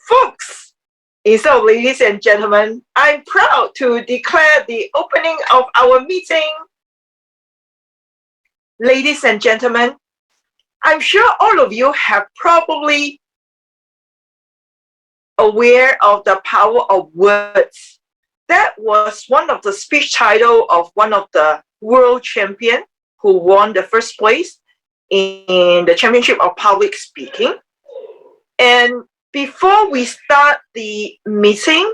Folks, instead of ladies and gentlemen, I'm proud to declare the opening of our meeting. Ladies and gentlemen, I'm sure all of you have probably aware of the power of words. That was one of the speech title of one of the world champion who won the first place in the championship of public speaking. And before we start the meeting,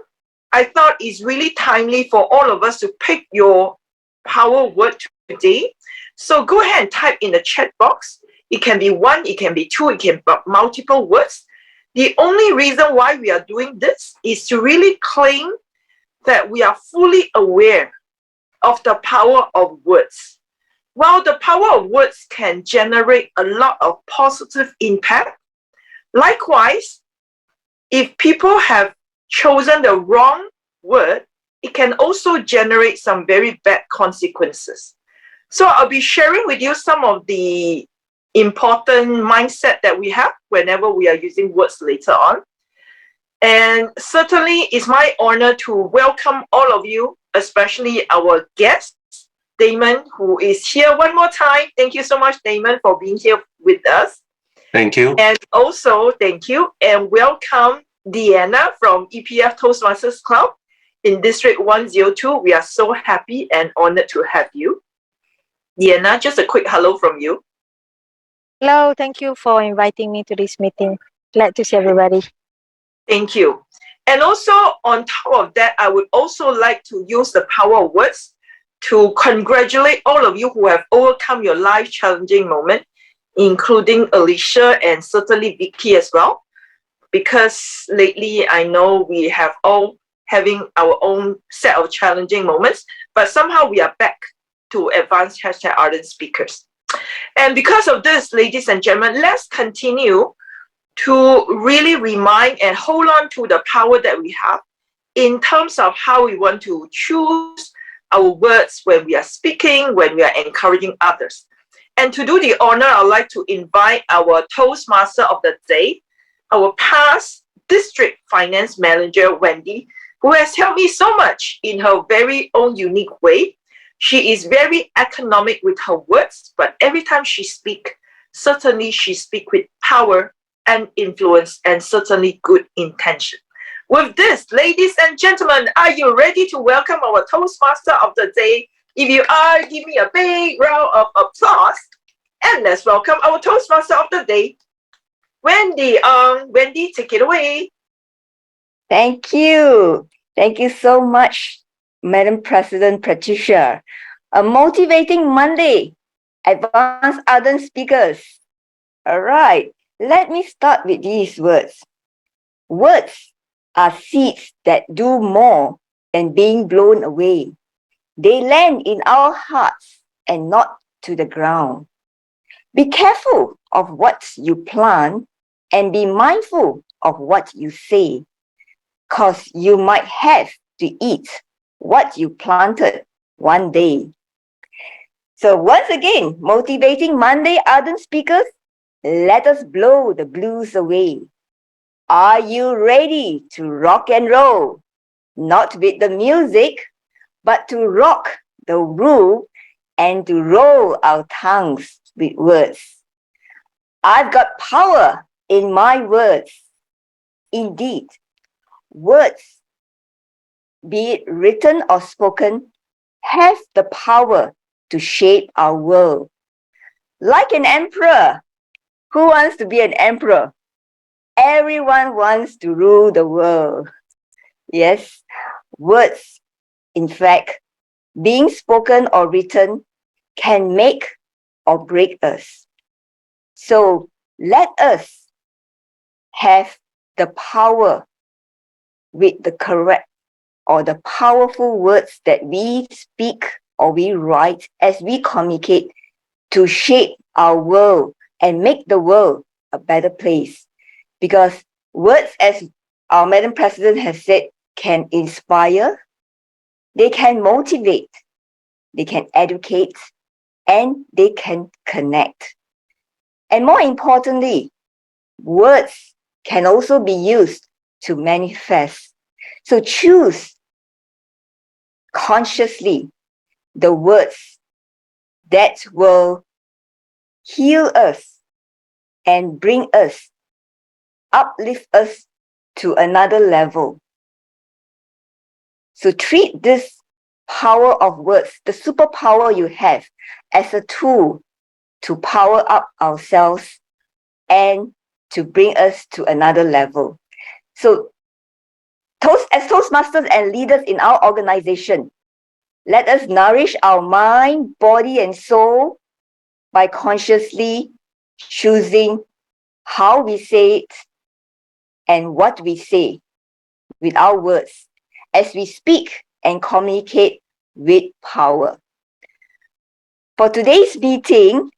I thought it's really timely for all of us to pick your power word today. So go ahead and type in the chat box. It can be one, it can be two, it can be multiple words. The only reason why we are doing this is to really claim that we are fully aware of the power of words. While the power of words can generate a lot of positive impact, likewise, if people have chosen the wrong word, it can also generate some very bad consequences. So I'll be sharing with you some of the important mindset that we have whenever we are using words later on. And certainly it's my honor to welcome all of you, especially our guest, Damon, who is here one more time. Thank you so much, Damon, for being here with us. Thank you. And also, thank you, and welcome Deanna from EPF Toastmasters Club in District 102. We are so happy and honored to have you. Deanna, just a quick hello from you. Hello, thank you for inviting me to this meeting. Glad to see everybody. Thank you. And also, on top of that, I would also like to use the power of words to congratulate all of you who have overcome your life challenging moment, including Alicia and certainly Vicky as well. Because lately, I know we have all having our own set of challenging moments, but somehow we are back to advance #ArdentSpeakers. And because of this, ladies and gentlemen, let's continue to really remind and hold on to the power that we have in terms of how we want to choose our words when we are speaking, when we are encouraging others. And to do the honor, I'd like to invite our Toastmaster of the day, our past district finance manager, Wendy, who has helped me so much in her very own unique way. She is very economic with her words, but every time she speaks, certainly she speaks with power and influence and certainly good intention. With this, ladies and gentlemen, are you ready to welcome our Toastmaster of the day? If you are, give me a big round of applause. And let's welcome our Toastmaster of the day, Wendy. Wendy, take it away. Thank you. Thank you so much, Madam President Patricia. A motivating Monday. Advanced ardent speakers. All right, let me start with these words. Words are seeds that do more than being blown away. They land in our hearts and not to the ground. Be careful of what you plant and be mindful of what you say, because you might have to eat what you planted one day. So once again, motivating Monday ardent speakers, let us blow the blues away. Are you ready to rock and roll? Not with the music, but to rock the room and to roll our tongues with words. I've got power in my words. Indeed, words, be it written or spoken, have the power to shape our world. Like an emperor. Who wants to be an emperor? Everyone wants to rule the world. Yes, words, in fact, being spoken or written, can make or break us. So let us have the power with the correct or the powerful words that we speak or we write as we communicate to shape our world and make the world a better place. Because words, as our Madam President has said, can inspire, they can motivate, they can educate, and they can connect. And more importantly, words can also be used to manifest. So choose consciously the words that will heal us and bring us, uplift us to another level. So treat this power of words, the superpower you have, as a tool to power up ourselves and to bring us to another level. So as Toastmasters and leaders in our organization, let us nourish our mind, body, and soul by consciously choosing how we say it and what we say with our words as we speak and communicate with power. For today's meeting,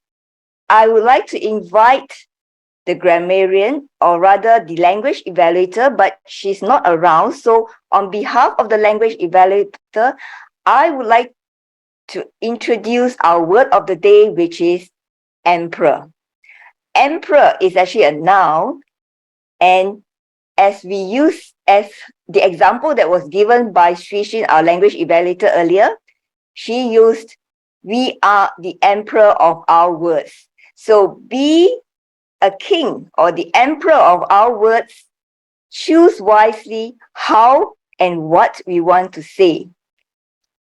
I would like to invite the grammarian, or rather the language evaluator, but she's not around. So on behalf of the language evaluator, I would like to introduce our word of the day, which is emperor. Emperor is actually a noun, and as we use as the example that was given by Sri Shin, our language evaluator earlier, she used, we are the emperor of our words. So be a king or the emperor of our words. Choose wisely how and what we want to say.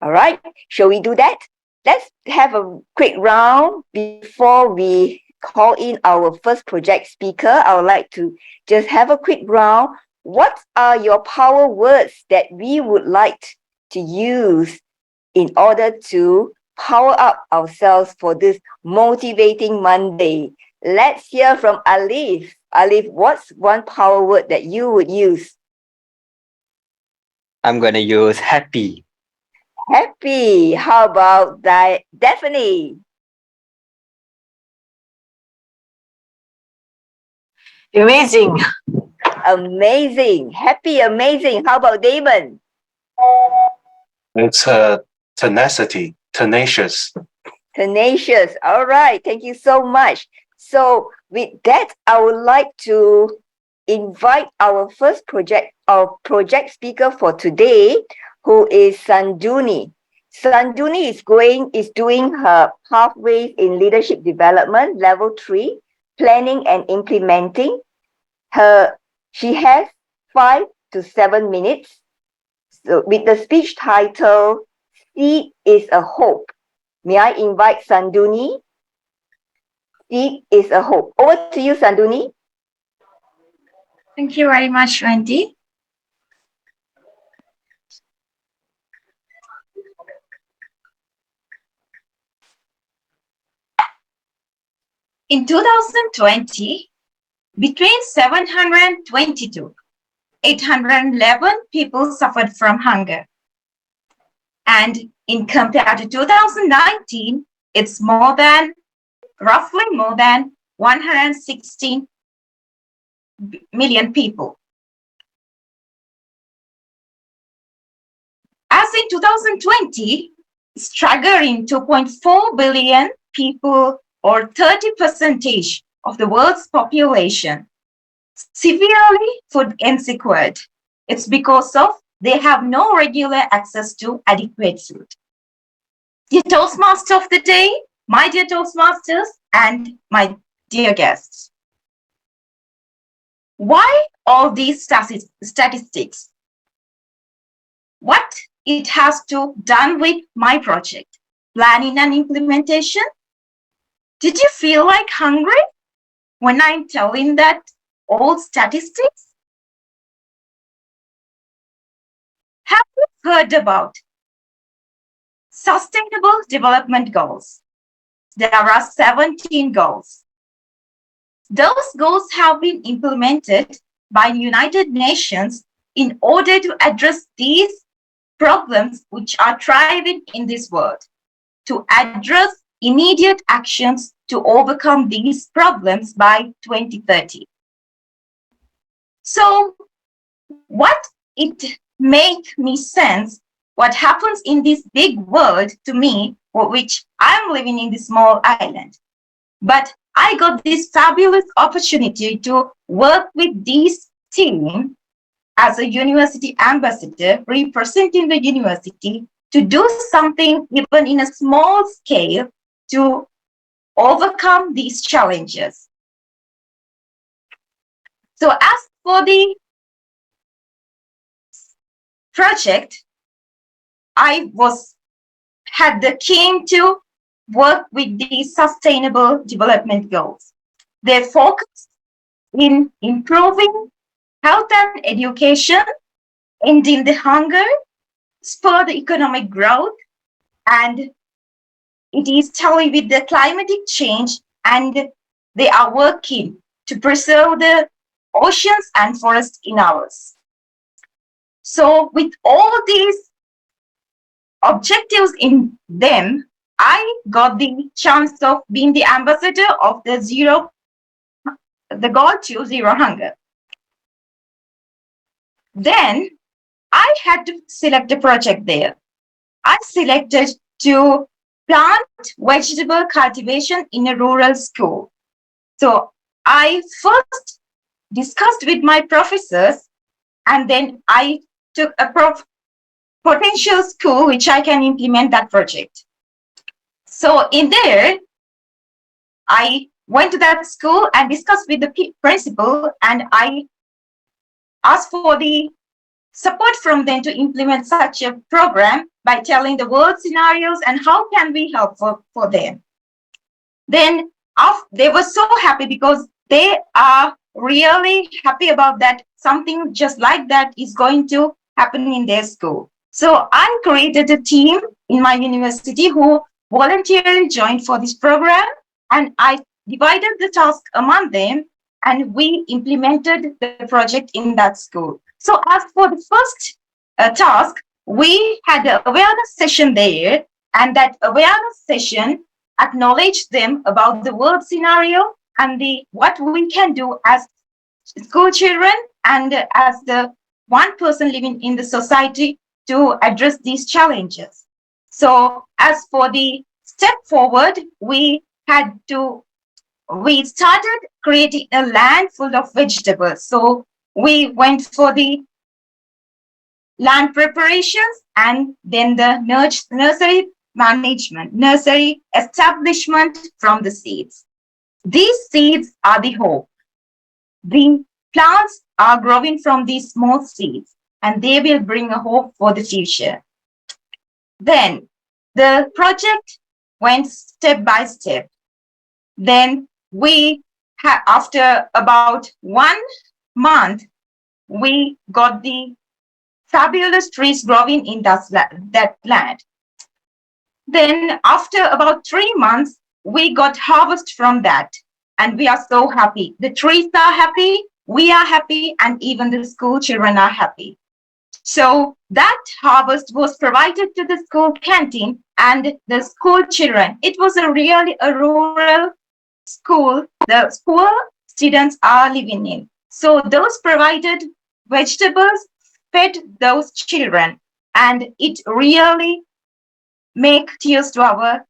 All right, shall we do that? Let's have a quick round before we call in our first project speaker. I would like to just have a quick round. What are your power words that we would like to use in order to power up ourselves for this motivating Monday? Let's hear from Alif. Alif, what's one power word that you would use? I'm going to use happy. Happy. How about Daphne? Amazing. Amazing. Happy, amazing. How about Damon? It's tenacity, tenacious. Tenacious. All right. Thank you so much. So with that, I would like to invite our first project speaker for today, who is Sanduni. Sanduni is doing her pathways in leadership development, level 3, planning and implementing. She has 5 to 7 minutes. So with the speech title, Seed is a Hope. May I invite Sanduni? Seed is a Hope. Over to you, Sanduni. Thank you very much, Wendy. In 2020, between 722 811 people suffered from hunger. And in compared to 2019, it's roughly more than 116 million people. As in 2020, staggering 2.4 billion people, or 30% of the world's population, severely food insecure. It's because of they have no regular access to adequate food. Dear Toastmaster of the day, my dear Toastmasters, and my dear guests. Why all these statistics? What it has to done with my project, planning and implementation? Did you feel like hungry when I'm telling that old statistics? Have you heard about Sustainable Development Goals? There are 17 goals. Those goals have been implemented by the United Nations in order to address these problems which are thriving in this world, to address immediate actions to overcome these problems by 2030. So what it make me sense, what happens in this big world to me, for which I'm living in this small island. But I got this fabulous opportunity to work with this team as a university ambassador representing the university to do something even in a small scale to overcome these challenges. So as for the project, I had the aim to work with the Sustainable Development Goals. They focus in improving health and education, ending the hunger, spur the economic growth, and it is telling with the climatic change, and they are working to preserve the oceans and forests in ours. So with all these objectives in them, I got the chance of being the ambassador of the goal to zero hunger. Then I had to select a project there. I selected to plant vegetable cultivation in a rural school. So I first discussed with my professors, and then I took a potential school which I can implement that project. So in there, I went to that school and discussed with the principal, and I asked for the support from them to implement such a program by telling the world scenarios and how can we help for them. Then they were so happy because they are really happy about that something just like that is going to happen in their school. So I created a team in my university who voluntarily joined for this program, and I divided the task among them, and we implemented the project in that school. So as for the first task, we had an awareness session there, and that awareness session acknowledged them about the world scenario and what we can do as school children and as the one person living in the society to address these challenges. So as for the step forward, we started creating a land full of vegetables. So we went for the land preparations and then the nursery management, nursery establishment from the seeds. These seeds are the hope. The plants are growing from these small seeds, and they will bring a hope for the future. Then the project went step by step. Then after about 1 month, we got the fabulous trees growing in that land. Then after about 3 months, we got harvest from that, and we are so happy. The trees are happy, we are happy, and even the school children are happy. So that harvest was provided to the school canteen and the school children. It was really a rural school the school students are living in. So those provided vegetables fed those children, and it really make tears to our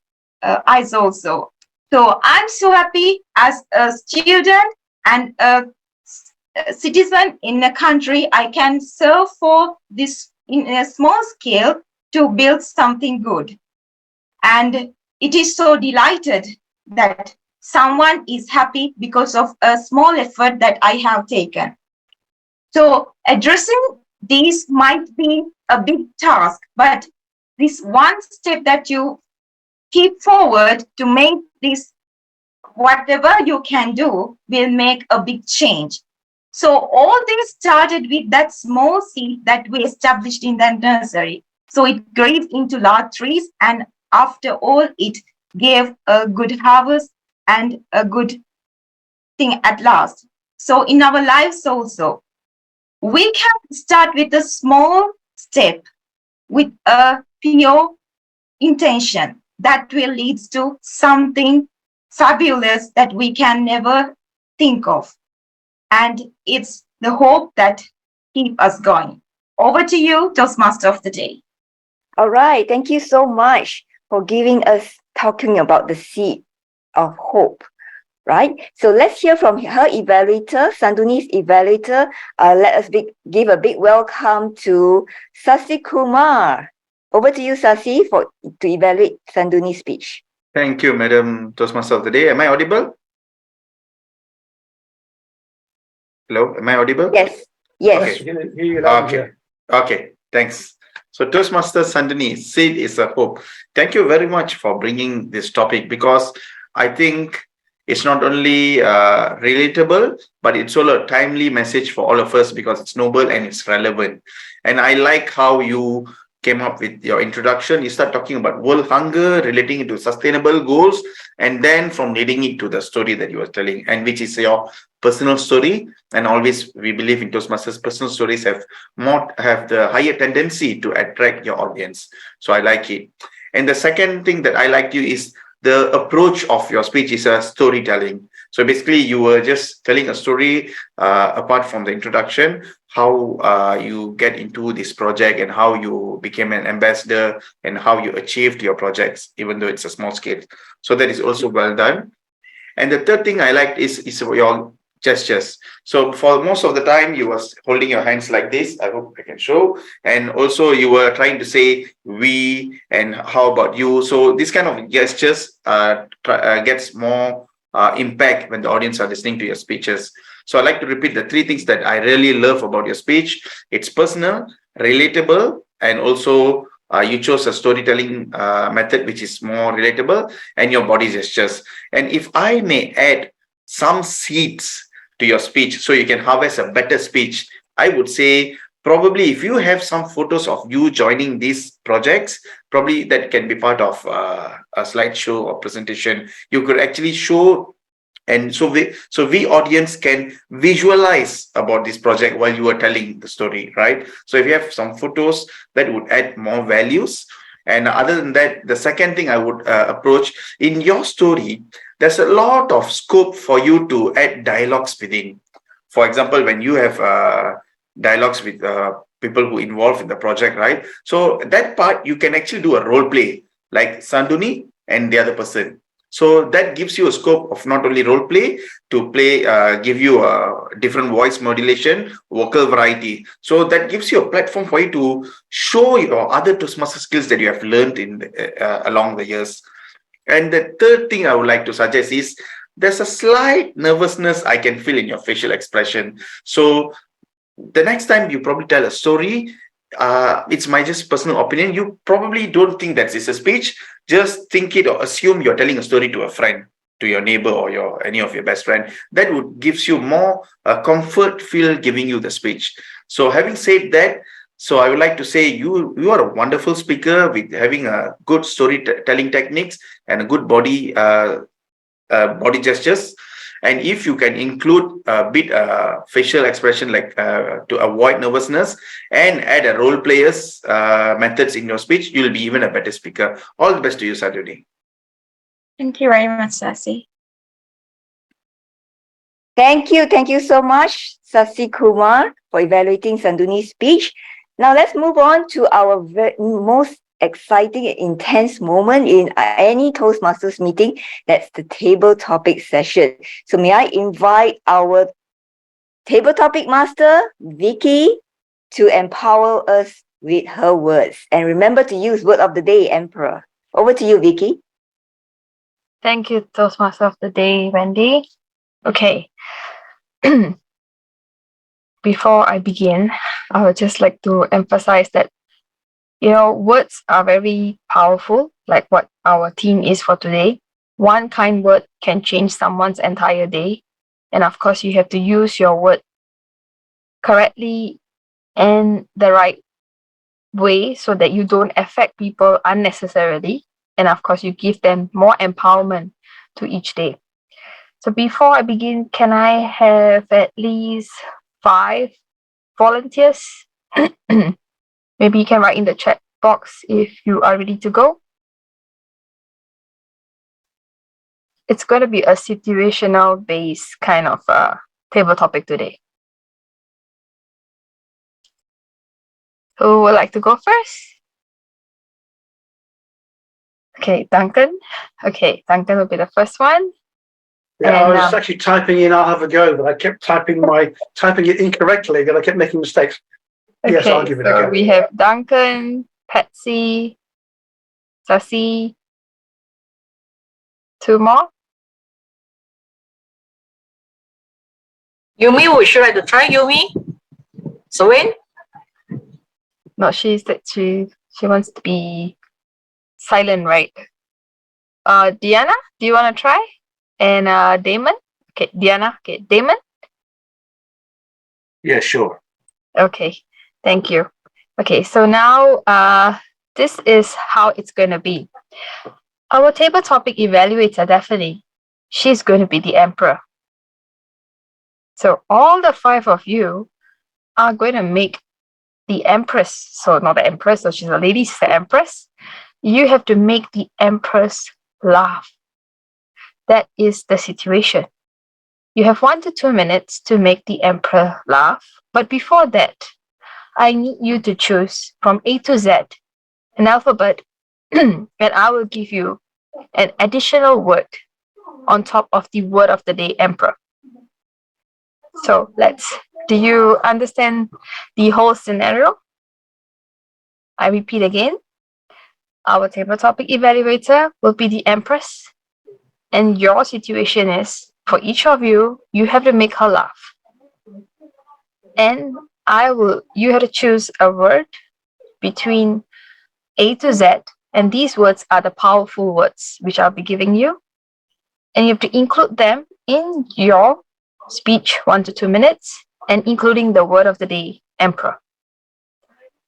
eyes also. So I'm so happy as a student and a citizen in a country, I can serve for this in a small scale to build something good. And it is so delighted that someone is happy because of a small effort that I have taken. So addressing these might be a big task, but this one step that you keep forward to make this, whatever you can do, will make a big change. So all this started with that small seed that we established in the nursery. So it grew into large trees, and after all, it gave a good harvest and a good thing at last. So in our lives also, we can start with a small step with a pure intention that will lead to something fabulous that we can never think of. And it's the hope that keeps us going. Over to you, Toastmaster of the Day. All right. Thank you so much for talking about the seed of hope. right? So let's hear from her evaluator, Sanduni's evaluator. Let us give a big welcome to Sasi Kumar. Over to you, Sasi, to evaluate Sanduni's speech. Thank you, Madam Toastmaster of the Day. Am I audible? Hello, am I audible? Yes. Yes. Okay. Okay. Okay. Thanks. So Toastmaster Sandini, seed is a hope. Thank you very much for bringing this topic, because I think it's not only relatable, but it's also a timely message for all of us, because it's noble and it's relevant. And I like how you came up with your introduction. You start talking about world hunger, relating it to sustainable goals, and then from leading it to the story that you were telling, and which is your personal story. And always we believe in Toastmasters, personal stories have the higher tendency to attract your audience. So I like it. And the second thing that I liked you is the approach of your speech is a storytelling. So basically you were just telling a story apart from the introduction, how you get into this project and how you became an ambassador and how you achieved your projects, even though it's a small scale. So that is also well done. And the third thing I liked is your gestures. So for most of the time, you was holding your hands like this. I hope I can show. And also you were trying to say we and how about you. So this kind of gestures gets more impact when the audience are listening to your speeches. So I like to repeat the three things that I really love about your speech. It's personal, relatable, and also you chose a storytelling method which is more relatable, and your body gestures. And if I may add some seeds to your speech so you can harvest a better speech, I would say probably if you have some photos of you joining these projects, probably that can be part of a slideshow or presentation. You could actually show, and so we audience can visualize about this project while you are telling the story, right? So if you have some photos, that would add more values. And other than that, the second thing I would approach in your story, there's a lot of scope for you to add dialogues within. For example, when you have dialogues with people who involved in the project, right? So that part you can actually do a role play, like Sanduni and the other person. So that gives you a scope of not only role play to play, give you a different voice modulation, vocal variety. So that gives you a platform for you to show your other Toastmaster skills that you have learned in along the years. And the third thing I would like to suggest is there's a slight nervousness I can feel in your facial expression. So the next time you probably tell a story, it's my just personal opinion, you probably don't think that it's a speech. Just think it or assume you're telling a story to a friend, to your neighbor or any of your best friend. That would gives you more comfort feel giving you the speech. So having said that, so I would like to say you are a wonderful speaker with having a good storytelling techniques and a good body gestures. And if you can include a bit facial expression, like to avoid nervousness, and add a role players methods in your speech, you'll be even a better speaker. All the best to you, Sadhuni. Thank you very much, Sasi. Thank you so much, Sasi Kumar, for evaluating Sanduni's speech. Now let's move on to our most exciting and intense moment in any Toastmasters meeting. That's the table topic session. So may I invite our table topic master, Vicky, to empower us with her words. And remember to use word of the day, Emperor. Over to you, Vicky. Thank you, Toastmaster of the Day, Wendy. Okay. Before I begin, I would just like to emphasize that, words are very powerful, like what our theme is for today. One kind word can change someone's entire day. And of course, you have to use your word correctly and the right way so that you don't affect people unnecessarily. And of course, you give them more empowerment to each day. So before I begin, can I have at least 5 volunteers? Maybe you can write in the chat box if you are ready to go. It's going to be a situational based kind of table topic today. Who would like to go first? Okay, Duncan. Okay, Duncan will be the first one. Yeah, I And was actually typing in "I'll have a go," but I kept typing it incorrectly, and I kept making mistakes. Yes, I'll okay, give it a so go. we have Duncan, Patsy, Sasi, two more. Yumi, would you like to try, Yumi? Sawin? No, she said she wants to be silent, right? Diana, do you want to try? And Damon? Okay, Diana. Okay, Damon? Yeah, sure. Okay, thank you. Okay, so now this is how it's going to be. Our table topic evaluator, definitely, she's going to be the emperor. So all the 5 of you are going to make the empress, so not the empress, so she's a lady, she's the empress. You have to make the empress laugh. That is the situation. You have 1 to 2 minutes to make the emperor laugh. But before that, I need you to choose from A to Z an alphabet, and I will give you an additional word on top of the word of the day, emperor. So do you understand the whole scenario? I repeat again. Our table topic evaluator will be the empress, and your situation is for each of you, you have to make her laugh. And you have to choose a word between A to Z, and these words are the powerful words which I'll be giving you. And you have to include them in your speech, 1 to 2 minutes, and including the word of the day, emperor.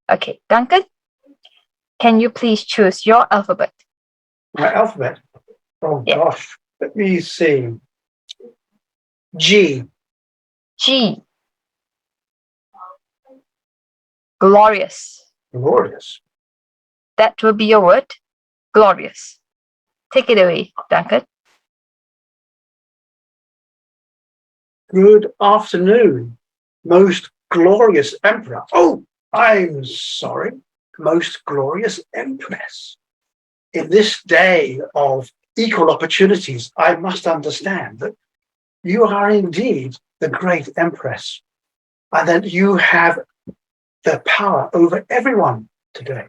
Okay, Duncan, can you please choose your alphabet? My alphabet. Oh Yeah. gosh, let me see. G. G. Glorious. Glorious. That will be your word. Glorious. Take it away, Duncan. Good afternoon, most glorious emperor. Oh, I'm sorry, most glorious empress. In this day of equal opportunities, I must understand that you are indeed the great empress, and that you have the power over everyone today.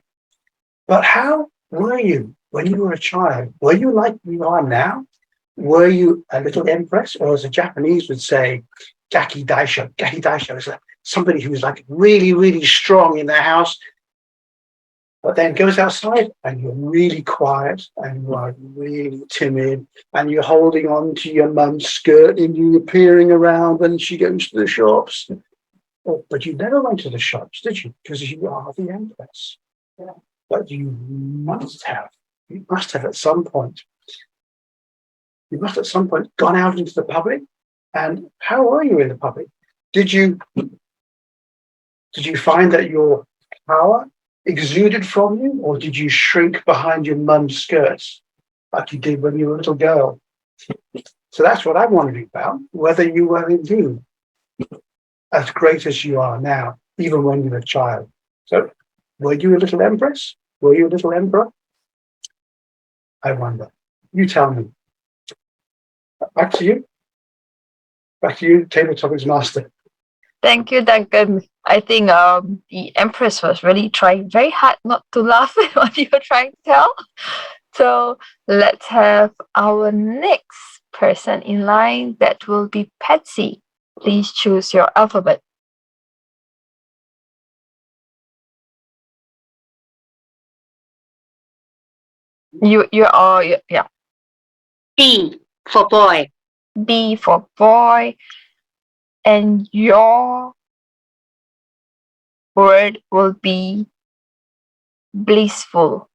But how were you when you were a child? Were you like you are now? Were you a little empress, or as the Japanese would say, gaki daisho? Gaki daisho is somebody who's like really, really strong in their house, but then goes outside and you're really quiet and you are really timid and you're holding on to your mum's skirt and you're peering around when she goes to the shops. Oh, but you never went to the shops, did you? Because you are the empress. Yeah. But you must have at some point. You must at some point gone out into the public. And how were you in the public? Did you find that your power exuded from you, or did you shrink behind your mum's skirts like you did when you were a little girl? So that's what I'm wondering about, whether you were indeed as great as you are now, even when you were a child. So were you a little empress? Were you a little emperor? I wonder. You tell me. Back to you. Back to you, Table Topics Master. Thank you, Duncan. I think the Empress was really trying very hard not to laugh at what you were trying to tell. So let's have our next person in line. That will be Patsy. Please choose your alphabet. Yeah. B for boy. B for boy. And your word will be blissful.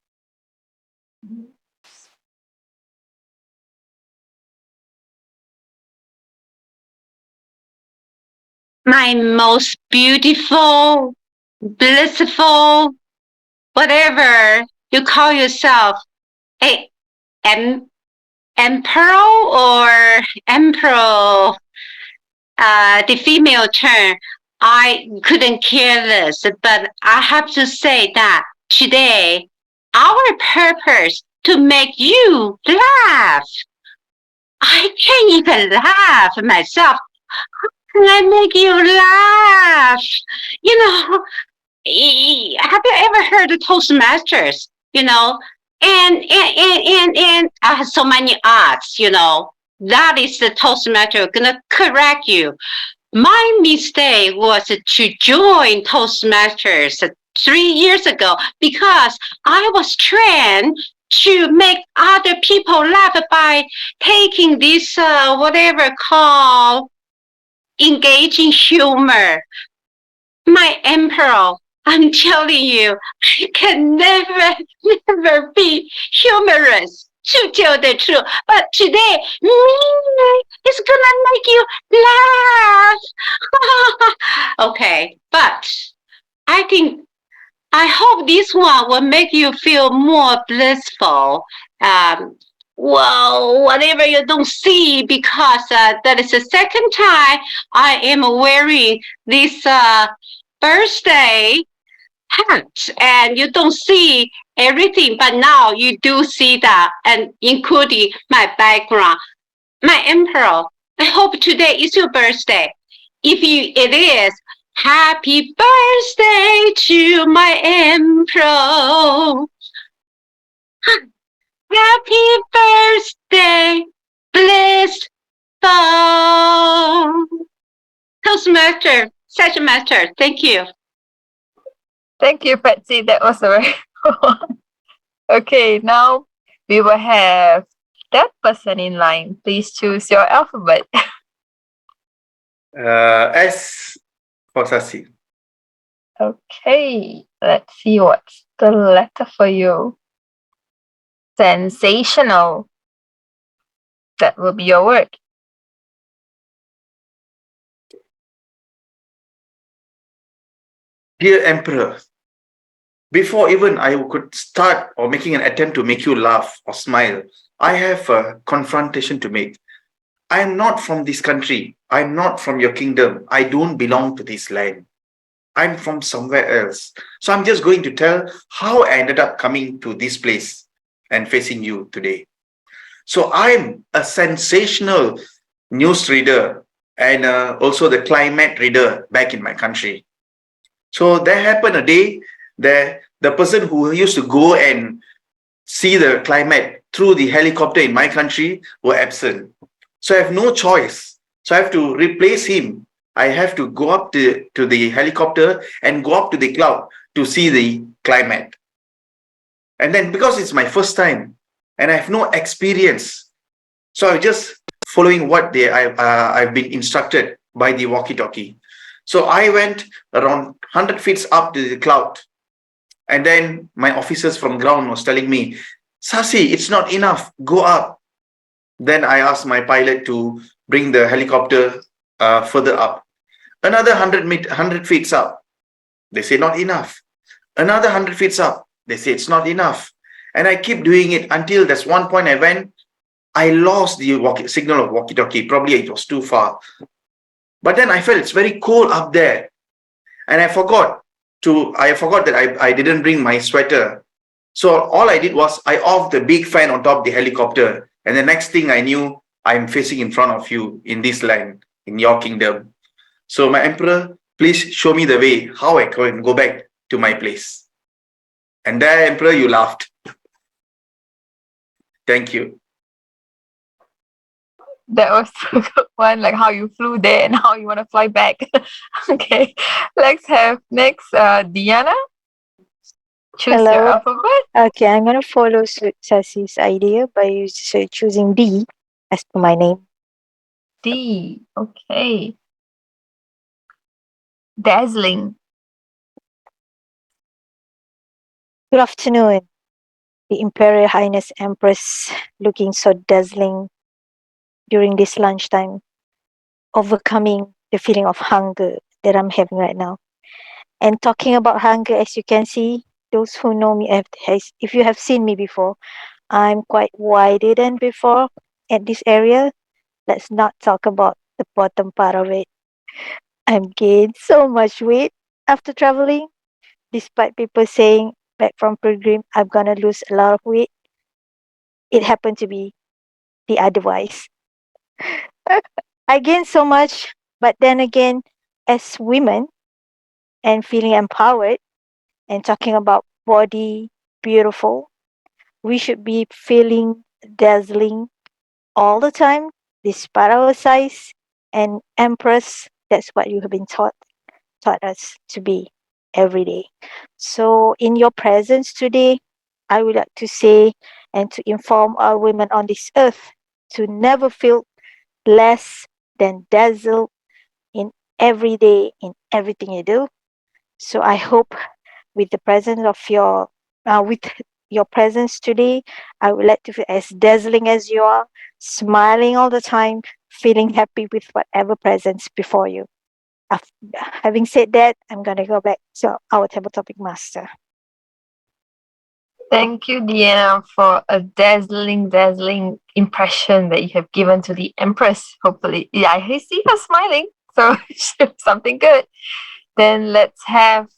My most beautiful, blissful, whatever you call yourself, emperor or emperor, the female term, I couldn't care less, but I have to say that today, our purpose to make you laugh. I can't even laugh myself. How can I make you laugh? You know, have you ever heard of Toastmasters? You know, and I have so many arts. You know, that is the Toastmaster gonna correct you. My mistake was to join Toastmasters 3 years ago because I was trained to make other people laugh by taking this whatever called engaging humor. My emperor, I'm telling you, I can never be humorous. To tell the truth, but today, it's gonna make you laugh. Okay, but I think I hope this one will make you feel more blissful. Um, well, whatever you don't see, because that is the second time I am wearing this birthday hat, and you don't see everything, but now you do see that, and including my background. My emperor, I hope today is your birthday. If it is, happy birthday to my emperor. Happy birthday, blissful. Toastmaster, such a master. Thank you. Thank you, Patsy. That was a very good one. Okay, now we will have that person in line. Please choose your alphabet. S for Sasi. Okay, let's see what's the letter for you. Sensational. That will be your word. Dear Emperor, before even I could start or making an attempt to make you laugh or smile, I have a confrontation to make. I am not from this country. I am not from your kingdom. I don't belong to this land. I'm from somewhere else. So I'm just going to tell how I ended up coming to this place and facing you today. So I'm a sensational news reader and also the climate reader back in my country. So there happened a day that the person who used to go and see the climate through the helicopter in my country were absent. So I have no choice. So I have to replace him. I have to go up to the helicopter and go up to the cloud to see the climate. And then because it's my first time and I have no experience, so I'm just following what I've been instructed by the walkie-talkie. So I went around 100 feet up to the cloud. And then my officers from ground was telling me, Sasi, it's not enough. Go up. Then I asked my pilot to bring the helicopter further up. Another 100 feet up. They say not enough. Another 100 feet up. They say it's not enough. And I keep doing it until there's one point I lost the signal of walkie-talkie. Probably it was too far. But then I felt it's very cold up there. And I forgot that I didn't bring my sweater. So all I did was I off the big fan on top of the helicopter. And the next thing I knew, I'm facing in front of you in this land, in your kingdom. So my emperor, please show me the way, how I can go back to my place. And there, emperor, you laughed. Thank you. That was a good one, like how you flew there and how you want to fly back. Okay, let's have next Diana. Choose your Hello. alphabet. Okay, I'm gonna follow Sasi's idea by choosing D as per my name. D. Okay. Dazzling. Good afternoon, the Imperial Highness Empress, looking so dazzling during this lunchtime, overcoming the feeling of hunger that I'm having right now. And talking about hunger, as you can see, those who know me, if you have seen me before, I'm quite wider than before at this area. Let's not talk about the bottom part of it. I've gained so much weight after traveling, despite people saying back from pilgrim I'm gonna lose a lot of weight. It happened to be the otherwise. I gained so much, but then again, as women and feeling empowered and talking about body beautiful, we should be feeling dazzling all the time, despite our size. And Empress, that's what you have been taught us to be every day. So, in your presence today, I would like to say and to inform our women on this earth to never feel less than dazzled in every day, in everything you do. So, I hope with the presence of with your presence today, I would like to feel as dazzling as you are, smiling all the time, feeling happy with whatever presents before you. Having said that, I'm going to go back to our table topic master. Thank you, Deanna, for a dazzling impression that you have given to the Empress. Hopefully, yeah, I see her smiling, so something good. Then let's have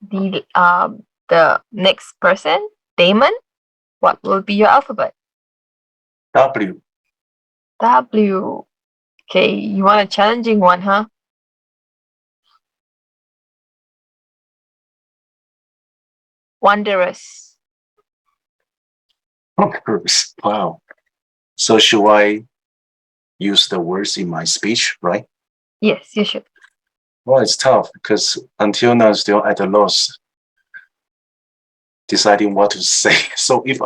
the next person, Damon. What will be your alphabet? W. W. Okay, you want a challenging one, huh? Wondrous. Wow. So should I use the words in my speech, right? Yes, you should. Well, it's tough because until now, still at a loss deciding what to say. So if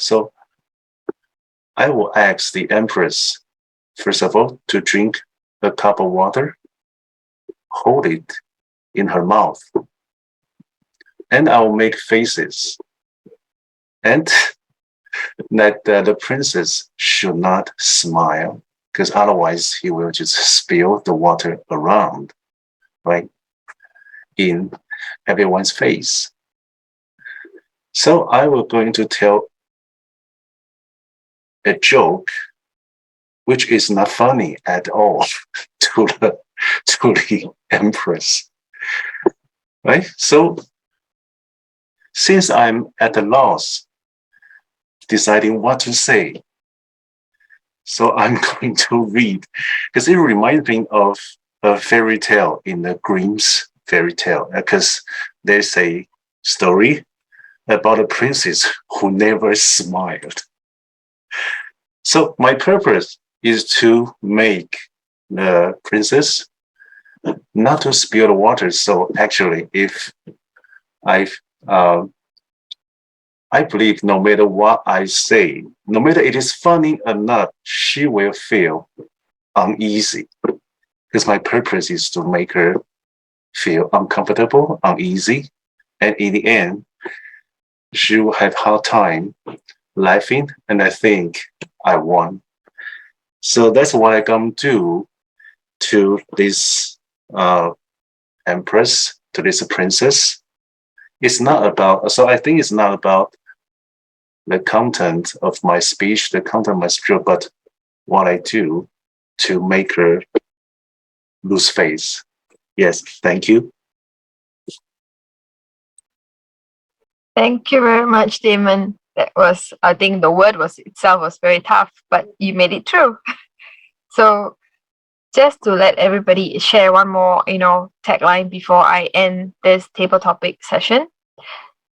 so I will ask the Empress, first of all, to drink a cup of water, hold it in her mouth, and I will make faces. And that the princess should not smile, because otherwise he will just spill the water around, right, in everyone's face. So I will going to tell a joke which is not funny at all to the Empress, right? So since I'm at a loss deciding what to say, so I'm going to read, because it reminds me of a fairy tale in the Grimm's fairy tale, because there's a story about a princess who never smiled. So my purpose is to make the princess not to spill the water. So actually, if I believe no matter what I say, no matter it is funny or not, she will feel uneasy. Because my purpose is to make her feel uncomfortable, uneasy, and in the end, she will have hard time laughing, and I think I won. So that's what I come to this empress, to this princess. It's not about, so I think it's not about the content of my speech, the content of my script, but what I do to make her lose face. Yes, thank you. Thank you very much, Damon. That was, I think the word was itself was very tough, but you made it through. So just to let everybody share one more, tagline before I end this table topic session.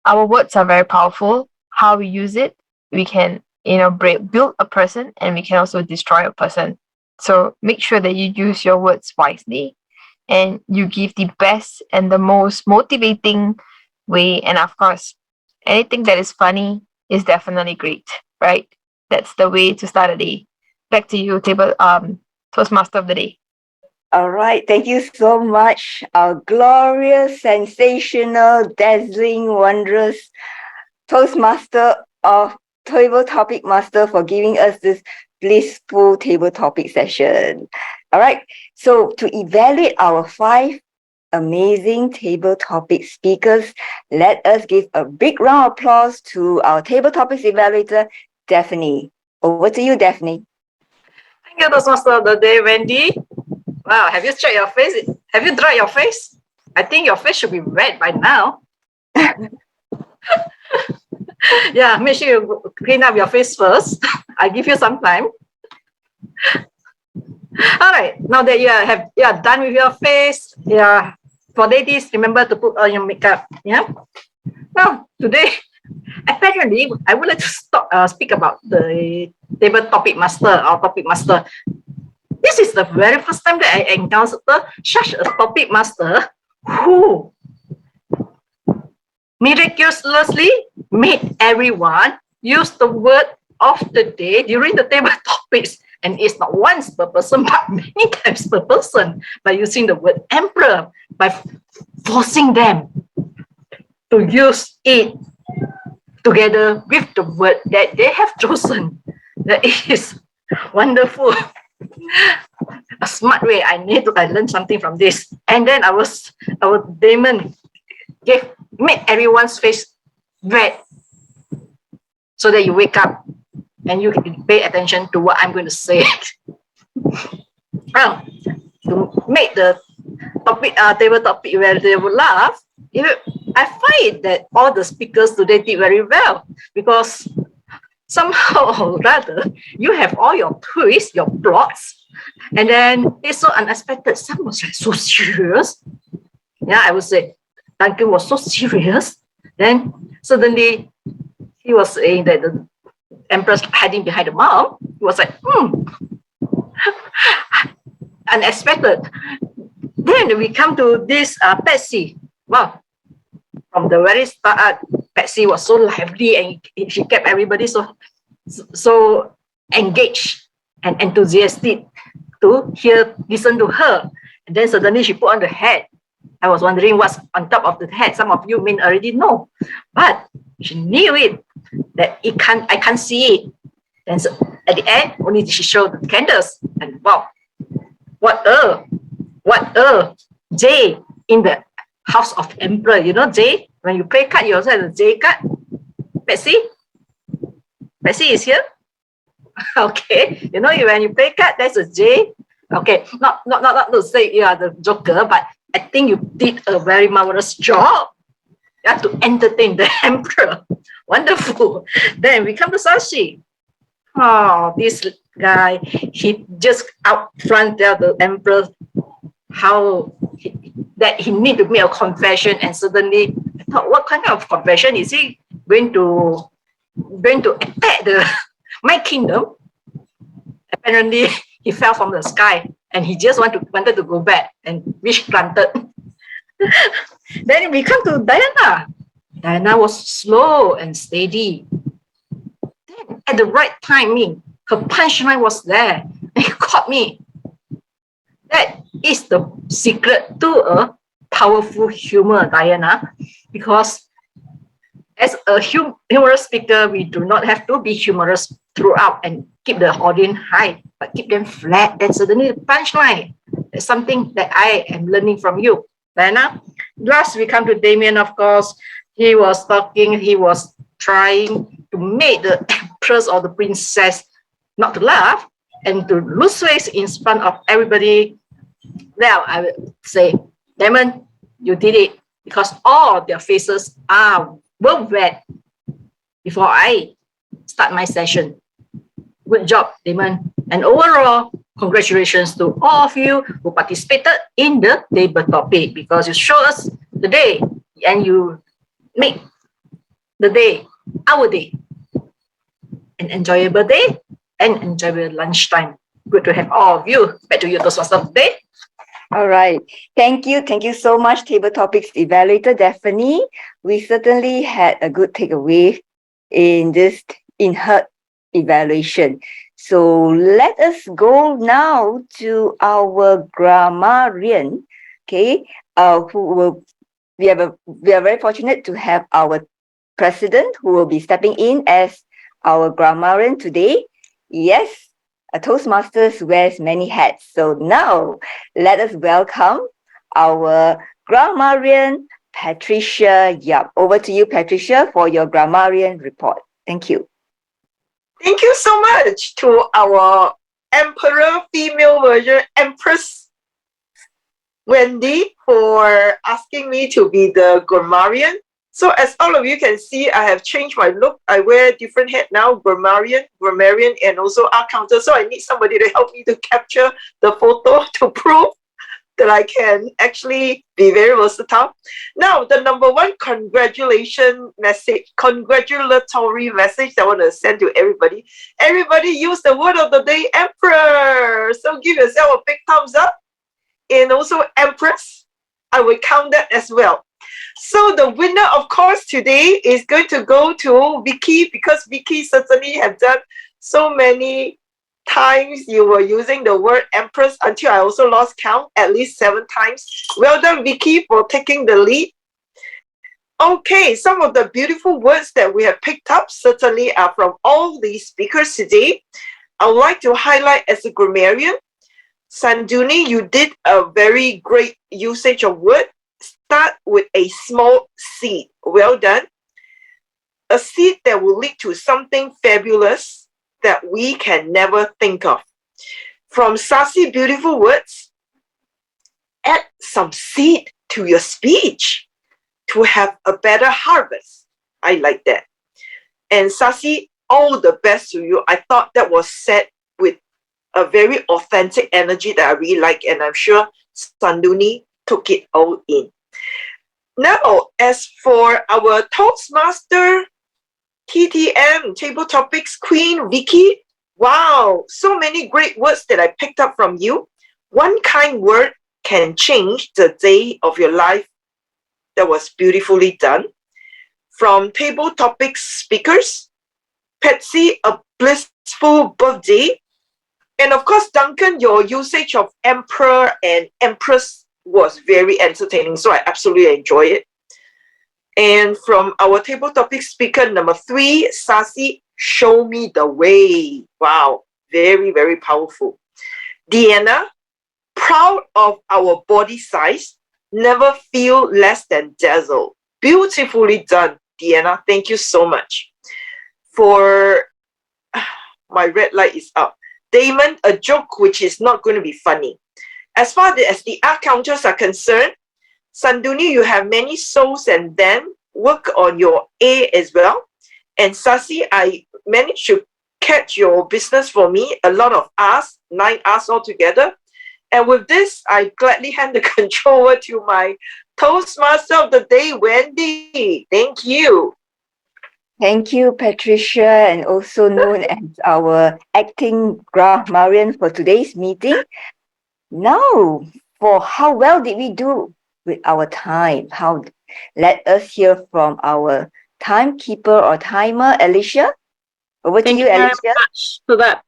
Our words are very powerful. How we use it, we can, build a person and we can also destroy a person. So make sure that you use your words wisely and you give the best and the most motivating way. And of course, anything that is funny is definitely great, right? That's the way to start a day. Back to you, Toastmaster of the day. All right, thank you so much, our glorious, sensational, dazzling, wondrous Toastmaster of Table Topic Master for giving us this blissful table topic session. All right, so to evaluate our 5 amazing table topic speakers, let us give a big round of applause to our table topics evaluator, Daphne. Over to you, Daphne. Thank you, Toastmaster of the day, Wendy. Wow, have you checked your face? Have you dried your face? I think your face should be red by now. Yeah, make sure you clean up your face first. I give you some time. All right, now that you are done with your face, for ladies, remember to put on your makeup. Yeah. Now today, apparently, I would like to speak about the table topic master or topic master. This is the very first time that I encountered such a topic master who miraculously made everyone use the word of the day during the table topics. And it's not once per person, but many times per person, by using the word emperor, by forcing them to use it together with the word that they have chosen. That is wonderful. A smart way. I learned something from this. And then our Damon made everyone's face red so that you wake up and you can pay attention to what I'm going to say. Well, to make the topic table topic where they will laugh, I find that all the speakers today did very well, because somehow or rather you have all your twists, your plots, and then it's so unexpected. Some was like so serious. Yeah, I would say Duncan was so serious. Then suddenly he was saying that the Empress hiding behind the mom. He was like, unexpected. Then we come to this Patsy. Wow, from the very start, Patsy was so lively and she kept everybody so engaged and enthusiastic to listen to her. And then suddenly she put on the hat. I was wondering what's on top of the hat. Some of you may already know, but she knew it, that I can't see it. And so at the end, only she showed the candles, and wow, what a J in the house of emperor. You know J, when you play card, you also have the J card. Patsy is here. Okay, you know when you play card, there's a J. Okay, not to say you are the joker, but I think you did a very marvelous job. You have to entertain the emperor. Wonderful. Then we come to Sashi. Oh, this guy, he just out front tell the emperor how that he need to make a confession, and suddenly I thought, what kind of confession is he going to attack my kingdom? Apparently, he fell from the sky and he just wanted to go back, and wish granted. Then we come to Diana. Diana was slow and steady. Then at the right timing, her punchline was there. And it caught me. That is the secret to a powerful humor, Diana, because as a humorous speaker, we do not have to be humorous throughout and keep the audience high, but keep them flat. Then suddenly the punchline. That's something that I am learning from you, Diana. Last, we come to Damien, of course. He was talking, he was trying to make the empress or the princess not to laugh and to lose face in front of everybody. Well, I would say, Damon, you did it, because all their faces were red before I start my session. Good job, Damon. And overall, congratulations to all of you who participated in the table topic, because you show us the day and you make the day our day. An enjoyable day and enjoyable lunchtime. Good to have all of you. Back to you, Toastmasters today. All right. Thank you. Thank you so much, Table Topics Evaluator Daphne. We certainly had a good takeaway in her evaluation. So let us go now to our grammarian. Okay. We are very fortunate to have our president who will be stepping in as our grammarian today. Yes, a Toastmasters wears many hats. So now let us welcome our grammarian, Patricia Yap. Over to you, Patricia, for your grammarian report. Thank you. Thank you so much to our emperor female version, Empress Wendy, for asking me to be the grammarian. So as all of you can see, I have changed my look. I wear different hat now, grammarian, and also art counter. So I need somebody to help me to capture the photo to prove that I can actually be very versatile. Now, the number one congratulatory message that I want to send to everybody. Everybody use the word of the day, emperor. So give yourself a big thumbs up. And also empress. I will count that as well. So the winner, of course, today is going to go to Vicky, because Vicky certainly have done so many times you were using the word empress until I also lost count, at least 7 times. Well done, Vicky, for taking the lead. Okay, some of the beautiful words that we have picked up certainly are from all the speakers today. I would like to highlight as a grammarian, Sanduni, you did a very great usage of word. Start with a small seed. Well done. A seed that will lead to something fabulous that we can never think of. From Sassy Beautiful Words, add some seed to your speech to have a better harvest. I like that. And Sassy, all the best to you. I thought that was said with a very authentic energy that I really like, and I'm sure Sanduni took it all in. Now, as for our Toastmaster TTM, Table Topics Queen, Vicky, wow, so many great words that I picked up from you. One kind word can change the day of your life. That was beautifully done. From Table Topics Speakers, Patsy, a blissful birthday. And of course, Duncan, your usage of emperor and empress was very entertaining, so I absolutely enjoy it. And from our table topic speaker number 3, Sassy, show me the way. Wow, very, very powerful. Deanna, proud of our body size, never feel less than dazzle. Beautifully done, Deanna. Thank you so much. For my red light is up. Damon, a joke which is not going to be funny. As far as the art counters are concerned, Sanduni, you have many souls, and then work on your A as well. And Sassy, I managed to catch your business for me, a lot of R's, 9 R's altogether. And with this, I gladly hand the control over to my Toastmaster of the day, Wendy. Thank you. Thank you, Patricia, and also known as our acting grammarian for today's meeting. Now, for how well did we do with our time? Let us hear from our timekeeper or timer, Alicia. Over to you, Alicia. Thank you very much for that,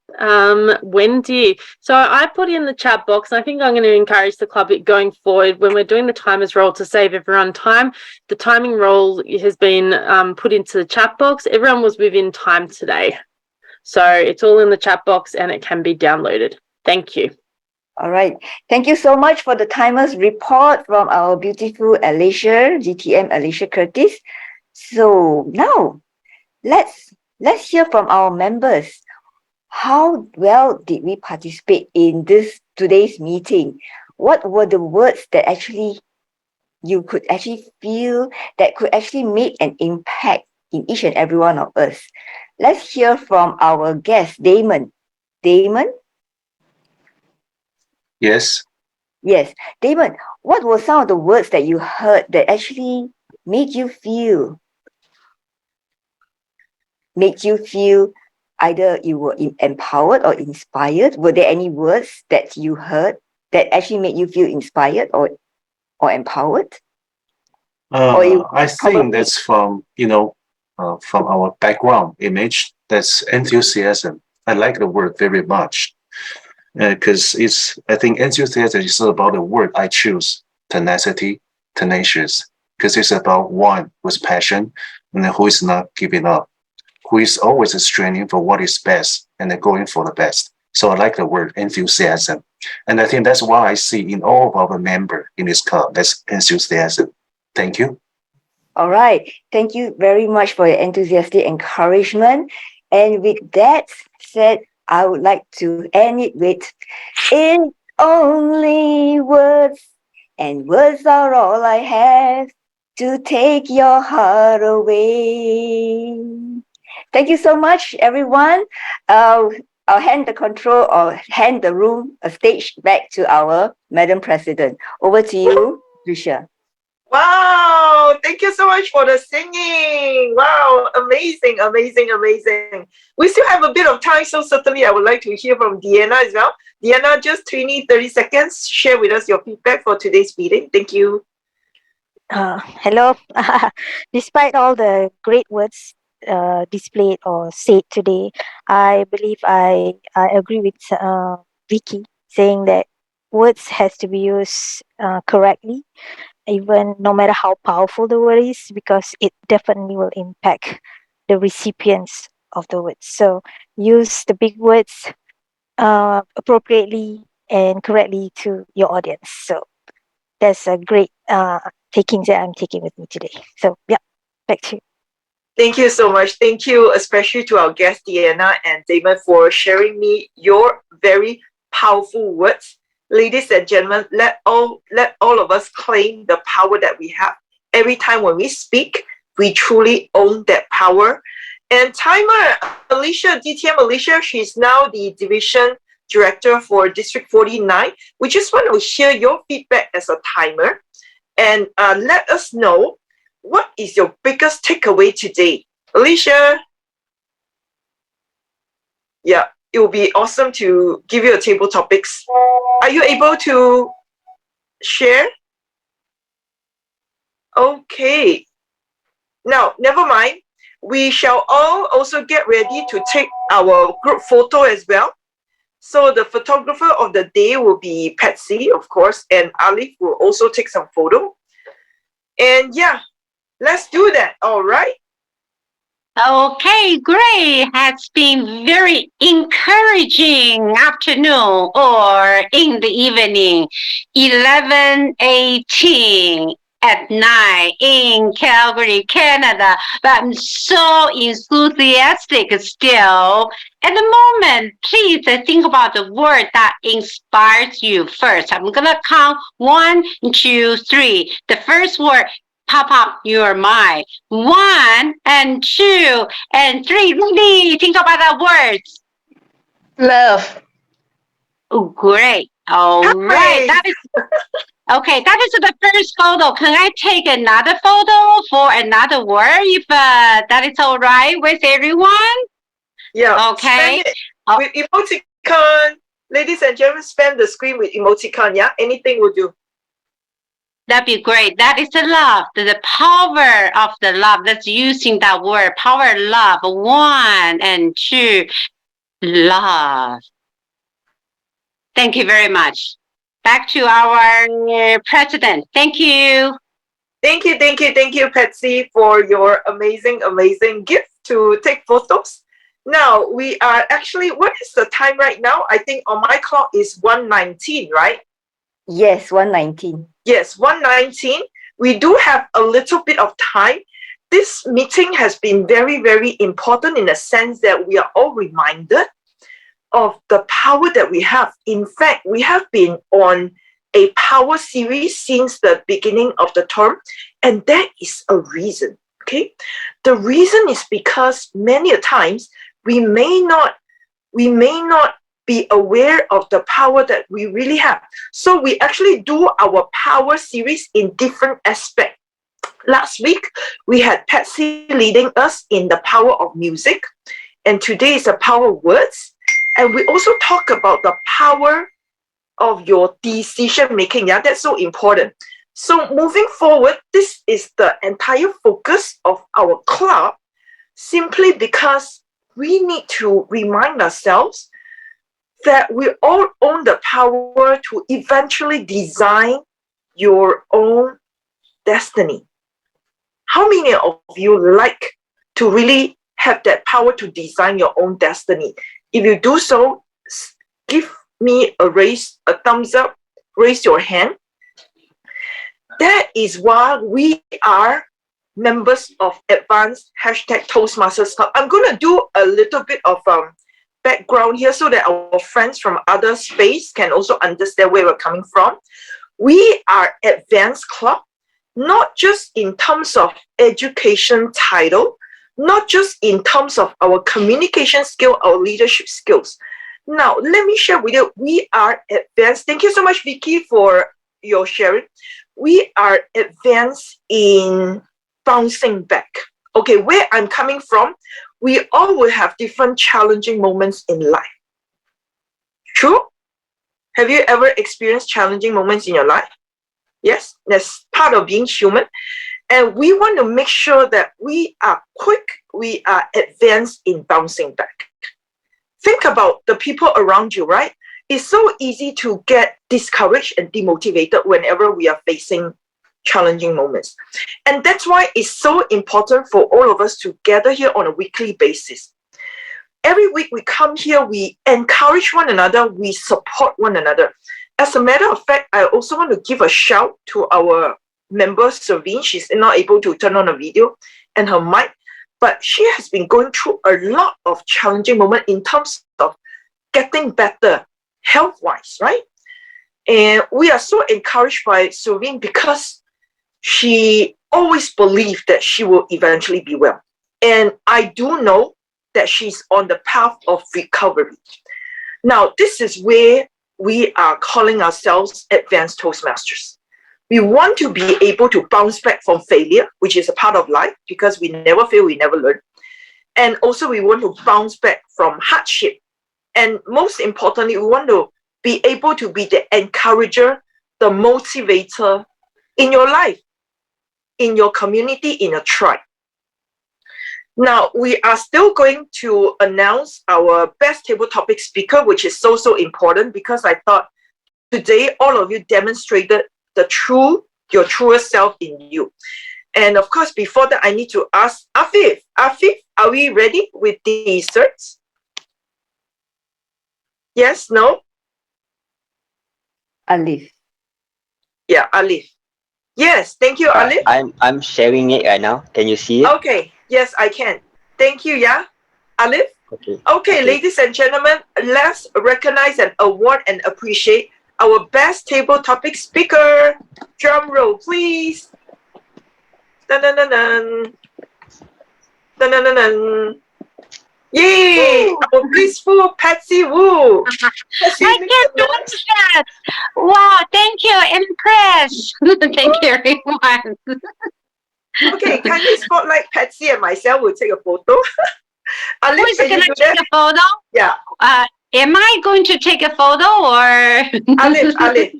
Wendy. So I put in the chat box, and I think I'm going to encourage the club going forward when we're doing the timers roll to save everyone time. The timing roll has been put into the chat box. Everyone was within time today. So it's all in the chat box and it can be downloaded. Thank you. All right. Thank you so much for the timers report from our beautiful Alicia, GTM Alicia Curtis. So now let's hear from our members. How well did we participate in today's meeting? What were the words that you could actually feel that could actually make an impact in each and every one of us? Let's hear from our guest, Damon. Damon? Yes. Yes. Damon, what were some of the words that you heard that actually made you feel either you were empowered or inspired? Were there any words that you heard that actually made you feel inspired or empowered? I think that's from our background image. That's enthusiasm. I like the word very much because I think enthusiasm is about the word I choose, tenacity, tenacious, because it's about one with passion and who is not giving up, who is always straining for what is best and then going for the best. So I like the word enthusiasm. And I think that's why I see in all of our members in this club, that's enthusiasm. Thank you. All right. Thank you very much for your enthusiastic encouragement. And with that said, I would like to end it with, it's only words, and words are all I have to take your heart away. Thank you so much, everyone. I'll hand the control or hand the room, a stage back to our Madam President. Over to you, Tricia. Wow, thank you so much for the singing. Wow, amazing, amazing, amazing. We still have a bit of time, so certainly I would like to hear from Deanna as well. Deanna, just 30 seconds, share with us your feedback for today's meeting. Thank you. Hello. Despite all the great words displayed or said today, I believe I agree with Vicky saying that words has to be used correctly, even no matter how powerful the word is, because it definitely will impact the recipients of the words. So use the big words appropriately and correctly to your audience. So that's a great takings that I'm taking with me today. So yeah, back to you. Thank you so much. Thank you, especially to our guests, Deanna and Damon, for sharing me your very powerful words. Ladies and gentlemen, let all of us claim the power that we have. Every time when we speak, we truly own that power. And timer, Alicia, DTM Alicia, she's now the division director for District 49. We just want to share your feedback as a timer and let us know what is your biggest takeaway today. Alicia? Yeah, it will be awesome to give you a table topics. Are you able to share? Okay. Now, never mind. We shall all also get ready to take our group photo as well. So the photographer of the day will be Patsy, of course, and Alif will also take some photo. And yeah, let's do that, all right? Okay, great. Has been very encouraging afternoon or in the evening, 11:18 at night in Calgary, Canada. But I'm so enthusiastic still. At the moment, please think about the word that inspires you first. I'm gonna count 1, 2, 3. The first word pop up your mind. 1 and 2 and 3. Really think about the words. Love. Oh, great. All right. That is okay. That is the first photo. Can I take another photo for another word if that is all right with everyone? Yeah. Okay. Spam it with emoticon. Ladies and gentlemen, spam the screen with emoticon. Yeah, anything will do. That'd be great. That is the love, the power of the love. That's using that word, power, love. 1 and 2, love. Thank you very much. Back to our president. Thank you. Thank you, Patsy, for your amazing, amazing gift to take photos. Now, we are actually, what is the time right now? I think on my clock is 1:19, right? Yes, 119. Yes, 1:19. We do have a little bit of time. This meeting has been very, very important in the sense that we are all reminded of the power that we have. In fact, we have been on a power series since the beginning of the term, and that is a reason. Okay, the reason is because many a times we may not be aware of the power that we really have. So we actually do our power series in different aspects. Last week we had Patsy leading us in the power of music, and today is the power of words. And we also talk about the power of your decision making. Yeah, that's so important. So moving forward, this is the entire focus of our club, simply because we need to remind ourselves that we all own the power to eventually design your own destiny. How many of you like to really have that power to design your own destiny? If you do so, give me a thumbs up, raise your hand. That is why we are members of Advanced #Toastmasters Club. I'm going to do a little bit of background here so that our friends from other space can also understand where we're coming from. We are Advanced Club, not just in terms of education title, not just in terms of our communication skill, our leadership skills. Now, let me share with you, we are advanced. Thank you so much, Vicky, for your sharing. We are advanced in bouncing back. Okay, where I'm coming from, we all will have different challenging moments in life. True? Have you ever experienced challenging moments in your life? Yes, that's part of being human. And we want to make sure that we are quick, we are advanced in bouncing back. Think about the people around you, right? It's so easy to get discouraged and demotivated whenever we are facing challenging moments. And that's why it's so important for all of us to gather here on a weekly basis. Every week we come here, we encourage one another, we support one another. As a matter of fact, I also want to give a shout to our member, Servine. She's not able to turn on a video and her mic, but she has been going through a lot of challenging moments in terms of getting better health-wise, right? And we are so encouraged by Servine because she always believed that she will eventually be well. And I do know that she's on the path of recovery. Now, this is where we are calling ourselves advanced Toastmasters. We want to be able to bounce back from failure, which is a part of life, because we never fail, we never learn. And also we want to bounce back from hardship. And most importantly, we want to be able to be the encourager, the motivator in your life, in your community, in a tribe. Now, we are still going to announce our best table topic speaker, which is so important, because I thought today all of you demonstrated your truest self in you. And of course, before that, I need to ask Afif. Afif, are we ready with the certs? Yes, no? Alif. Yeah, Alif. Yes, thank you, Alif. I'm sharing it right now. Can you see it? Okay, yes, I can. Thank you, yeah. Alif? Okay, ladies and gentlemen, let's recognize and award and appreciate our best table topic speaker. Drum roll, please. Dun, dun, dun, dun. Dun, dun, dun, dun. Yay! Our blissful Patsy Wu. Patsy, I can't believe that. Wow, thank you, Empress. Thank you, everyone. Okay, kindly spotlight Patsy and myself. We'll take a photo. Who Alif, is can going you to do take that? a photo? Yeah. Am I going to take a photo or? Alif. Alif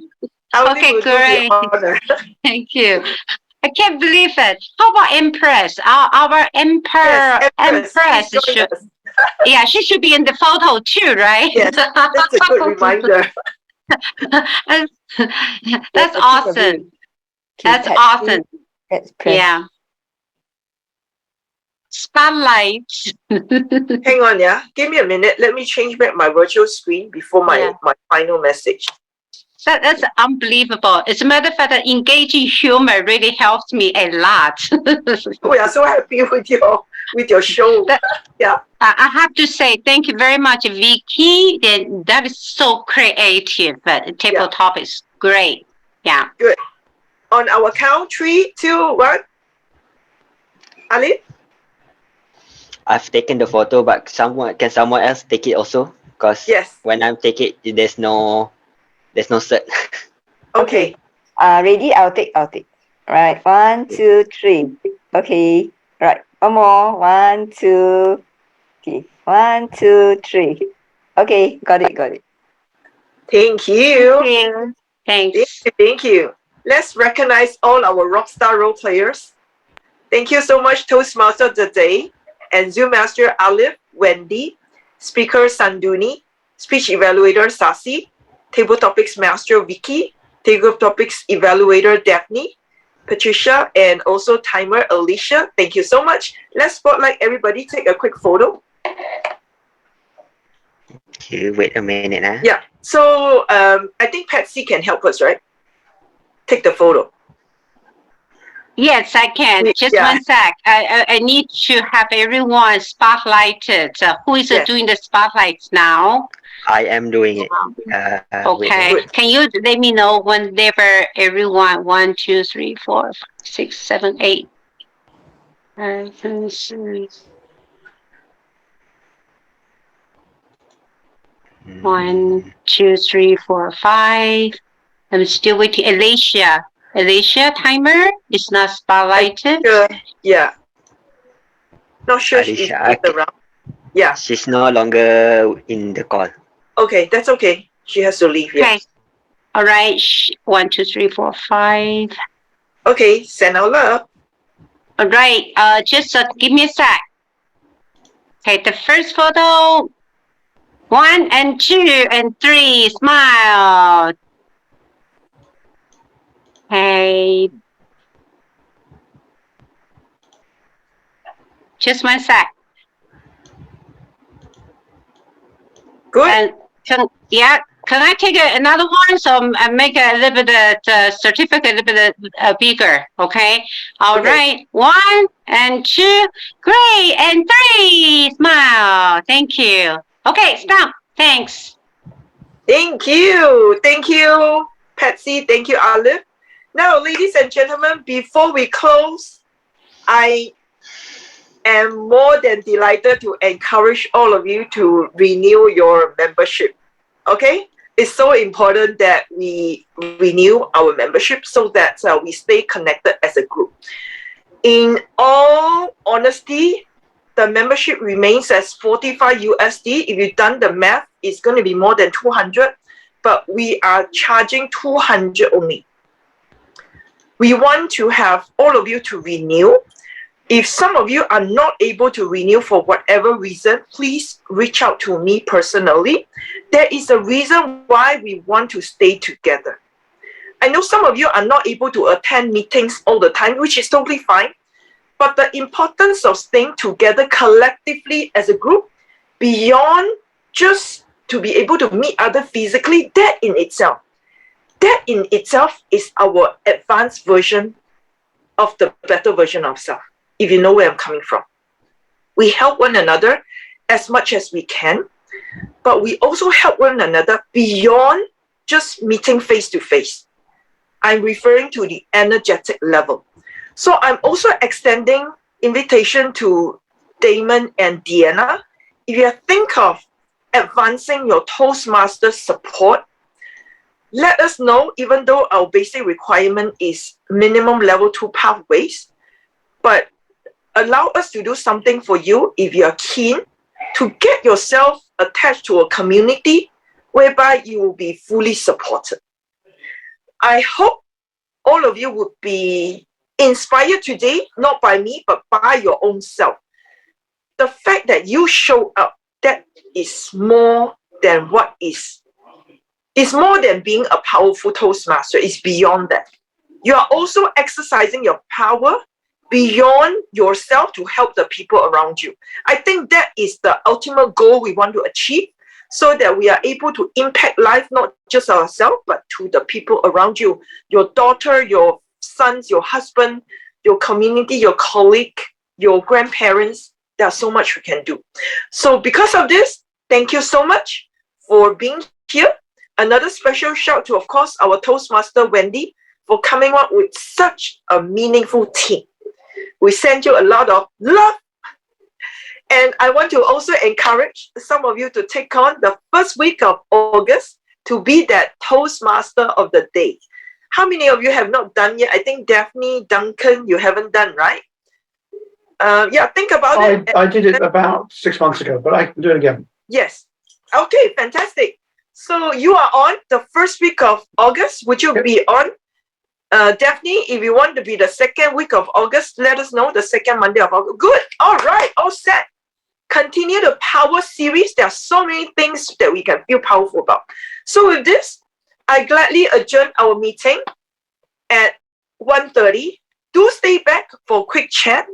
Okay, will do the great. honor. Thank you. I can't believe it. How about Empress? Our Yes, Empress, Empress please join should, us. yeah, she should be in the photo too, right? Yes, that's a good reminder. That's awesome. That's awesome. Let's press. Yeah. Spotlight. Hang on, yeah. Give me a minute. Let me change back my virtual screen before my final message. That's unbelievable. As a matter of fact, engaging humor really helps me a lot. We are so happy with your show. Yeah. I have to say thank you very much, Vicky. That is so creative. Table topics, great. Yeah. Good. On our count, 3, 2, 1. Ali? I've taken the photo, but can someone else take it also? Because when I'm take it, there's no cert. Okay. Ready? I'll take. Right. 1, 2, 3. Okay. Right. One more. 1, 2. Okay. 1, 2, 3. Okay. Got it. Thank you. Thanks. Thank you. Let's recognize all our rockstar role players. Thank you so much, Toastmaster today, and Zoom Master Alif, Wendy, Speaker Sanduni, Speech Evaluator Sasi, Table Topics Master Vicky, Table Topics Evaluator Daphne, Patricia, and also Timer Alicia. Thank you so much. Let's spotlight everybody. Take a quick photo. Okay, wait a minute. Yeah. So I think Patsy can help us, right? Take the photo. Yes, I can. Just one sec. I need to have everyone spotlighted. Who is doing the spotlights now? I am doing it. Okay. Wait. Can you let me know whenever everyone 1, 2, 3, 4, 5, 6, 7, 8. 1, 2, 3, 4, 5. I'm still waiting. Alicia, timer is not spotlighted. Yeah. Not sure if she's Alicia, around. Yeah. she's no longer in the call. Okay, that's okay. She has to leave. Yeah. Okay. All right. 1, 2, 3, 4, 5. Okay, send out love. All right. Just give me a sec. Okay, the first photo. 1 and 2 and 3. Smile. Okay. Just 1 sec. Good. And can I take another one? So I make a little bit certificate a little bit bigger. Okay. All right. 1 and 2. Great. And 3. Smile. Thank you. Okay. Stop. Thanks. Thank you. Thank you, Patsy. Thank you, Olive. Now, ladies and gentlemen, before we close, I am more than delighted to encourage all of you to renew your membership. Okay? It's so important that we renew our membership so that we stay connected as a group. In all honesty, the membership remains as 45 USD. If you've done the math, it's going to be more than 200, but we are charging 200 only. We want to have all of you to renew. If some of you are not able to renew for whatever reason, please reach out to me personally. There is a reason why we want to stay together. I know some of you are not able to attend meetings all the time, which is totally fine. But the importance of staying together collectively as a group, beyond just to be able to meet others physically, that in itself is our advanced version of the better version of self, if you know where I'm coming from. We help one another as much as we can, but we also help one another beyond just meeting face to face. I'm referring to the energetic level. So I'm also extending invitation to Damon and Deanna. If you think of advancing your Toastmaster support, let us know, even though our basic requirement is minimum level 2 pathways, but allow us to do something for you if you are keen to get yourself attached to a community whereby you will be fully supported. I hope all of you would be inspired today, not by me, but by your own self. The fact that you show up, that is more than what is. It's more than being a powerful Toastmaster. It's beyond that. You are also exercising your power beyond yourself to help the people around you. I think that is the ultimate goal we want to achieve, so that we are able to impact life, not just ourselves, but to the people around you, your daughter, your sons, your husband, your community, your colleague, your grandparents. There's so much we can do. So because of this, thank you so much for being here. Another special shout to, of course, our Toastmaster, Wendy, for coming up with such a meaningful team. We send you a lot of love. And I want to also encourage some of you to take on the first week of August to be that Toastmaster of the day. How many of you have not done yet? I think Daphne, Duncan, you haven't done, right? Yeah, think about it. I did it about 6 months ago, but I can do it again. Yes. Okay, fantastic. So you are on the first week of August. Would you be on? Daphne, if you want to be the second week of August, let us know, the second Monday of August. Good. All right. All set. Continue the power series. There are so many things that we can feel powerful about. So with this, I gladly adjourn our meeting at 1:30. Do stay back for a quick chat.